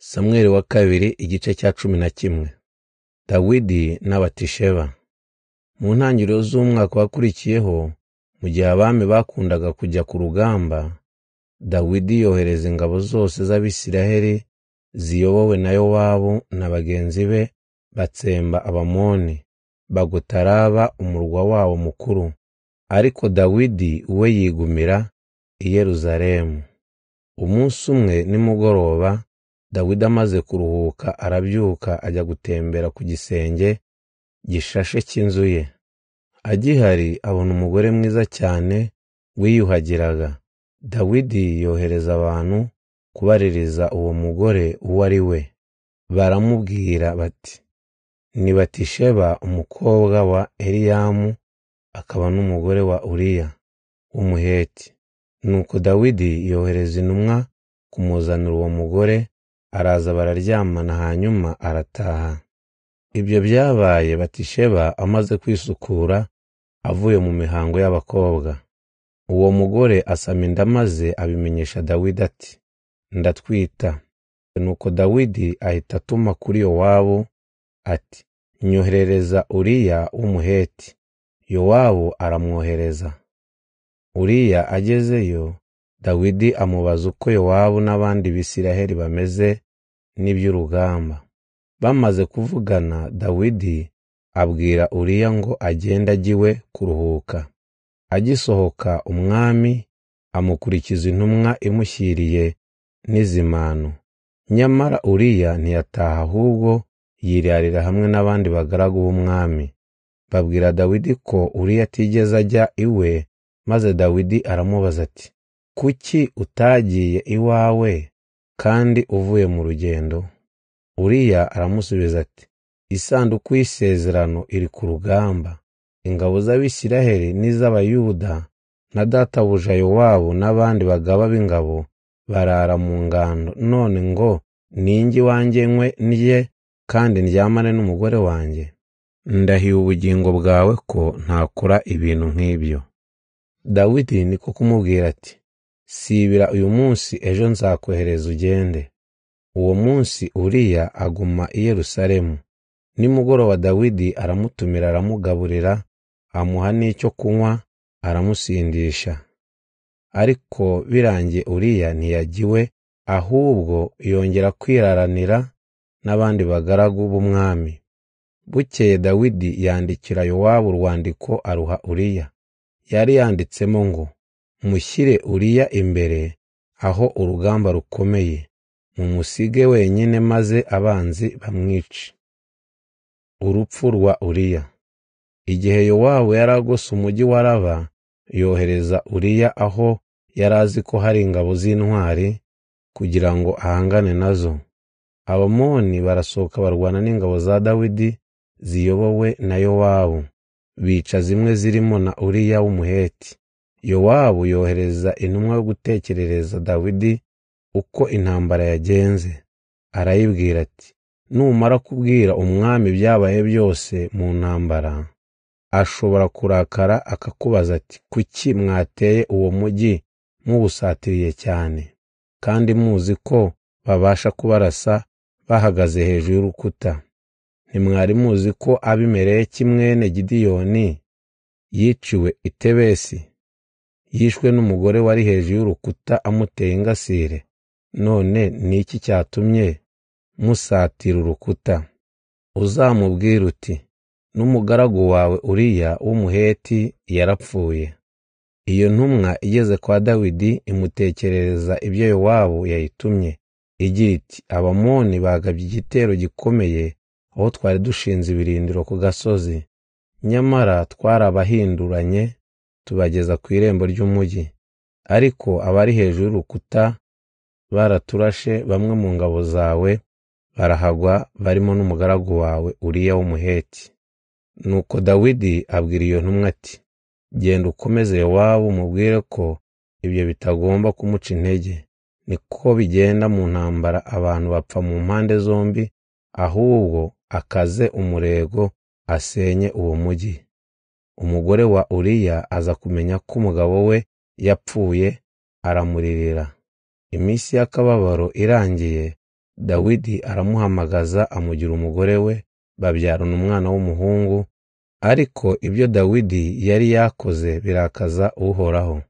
Samweli wa kabiri igice cya 11. Dawidi na Batisheba. Mu ntangiriro z'umwaka wakurikiyeho, mu gihe abami bakundaga kujya ku rugamba, Dawidi yohereza ingabo zose z'Abisiraheli ziyobowe na Yowabu na bagenzi be batsemba Abamoni, bagota Raba umurwa wabo mukuru. Ariko Dawidi we yigumira i Yeruzalemu. Umunsi umwe nimugoroba, Dawidi amaze kuruhuka arabyuka ajya gutembera ku gisenge gishashe cy'inzu ye. Agihari abona umugore mwiza cyane wiyuhagiraga. Dawidi yohereza abantu kubaririza uwo mugore uwo ari we. Baramubwira bati, ni Batisheba umukobwa wa Eliyamu, akaba n'umugore wa Uriya w'Umuheti. Nuko Dawidi yohereza intumwa kumuzanira uwo mugore, araza bararyamana hanyuma arataha. Ibyo byabaye Batisheba amaze kwisukura avuye mu mihango y'abakobwa. Uwo mugore asama inda maze abimenyesha Dawidi ati, ndatwita. Nuko Dawidi ahita atuma kuri Yowabu ati, nyoherereza Uriya w'Umuheti. Yowabu aramwohereza. Uriya agezeyo, Dawidi amubaza uko Yowabu n'abandi Bisiraheli bameze n'iby'urugamba. Bamaze kuvugana, Dawidi abwira Uriya ngo agende agiwe kuruhuka. Agisohoka, umwami amukurikiza intumwa imushyiriye n'izimano. Nyamara Uriya ntiyataha, ahubwo yirarira hamwe n'abandi bagaragu b'umwami. Babwira Dawidi ko Uriya atigeze ajya iwe, maze Dawidi aramubaza ati, kuki utagiye iwawe kandi uvuye mu rugendo? Uriya aramusubiza ati, isanduku y'isezerano iri ku rugamba. Ingabo z'Abisiraheli n'iz'Abayuda na databuja Yowabu n'abandi bagaba b'ingabo barara mu ngando. None ngo ninjye iwanjye nywe ndye kandi ndyamane n'umugore wanjye? Ndahiye ubugingo bwawe ko ntakora ibintu nk'ibyo. Dawidi niko kumubwira ati, sibira uyu munsi, ejo nzakwohereza ugende. Uwo munsi Uriya aguma i Yerusalemu. Nimugoroba Dawidi aramutumira, aramugaburira, amuha n'icyo kunywa, aramusindisha. Ariko birangiye Uriya ntiyagiwe, ahubwo yongera kwiraranira n'abandi bagaragu b'umwami. Bukeye Dawidi yandikira Yowabu urwandiko aruha Uriya. Yari yanditsemo ngo, mushyire Uriya imbere aho urugamba rukomeye, mumusige wenyine maze abanzi bamwice. Urupfu rwa Uriya. Igihe Yowabu yaragose umujyi wa Raba, yohereza Uriya aho yari azi ko hari ingabo z'intwari kugira ngo ahangane nazo. Abamoni barasohoka barwana n'ingabo za Dawidi ziyobowe na Yowabu, bica zimwe zirimo na Uriya w'Umuheti. Yowabu yohereza intumwa yo gutekerereza Dawidi uko intambara yagenze. Arayibwira ati, numara kubwira umwami byabaye byose mu ntambara, ashobora kurakara akakubaza ati, kuki mwateye uwo mujyi muwusatiriye cyane, kandi muzi ko babasha kubarasa bahagaze hejuru y'urukuta? Ntimwari muzi ko Abimeleki mwene Gideyoni yiciwe i Tebesi, yishwe n'umugore wari hejuru y'urukuta amuteye ingasire? None niki cyatumye musatira urukuta? Uzamubwira uti, n'umugaragu wawe Uriya w'Umuheti yarapfuye. Iyo ntumwa igeze kwa Dawidi imutekerereza ibyo Yowabu yayitumye, igira iti, Abamoni bagabye igitero gikomeye aho twari dushinze ibirindiro ku gasozi. Nyamara twarabahinduranye tubageza ku irembo ry'umujyi, ariko abari hejuru y'urukuta baraturashe. Bamwe mu ngabo zawe barahagwa, barimo n'umugaragu wawe Uriya w'Umuheti. Nuko Dawidi abwira iyo ntumwa ati, genda ukomeze Yowabu umubwire ko ibyo bitagomba kumuca intege. Niko bigenda mu ntambara, abantu bapfa mu mpande zombi, ahubwo akaze umurego asenye uwo mujyi. Umugore wa Uriya aza kumenya ko umugabo we yapfuye, aramuririra. Iminsi y'akababaro irangiye, Dawidi aramuhamagaza amugira umugore we, babyarana umwana w'umuhungu. Ariko ibyo Dawidi yari yakoze birakaza Uhoraho.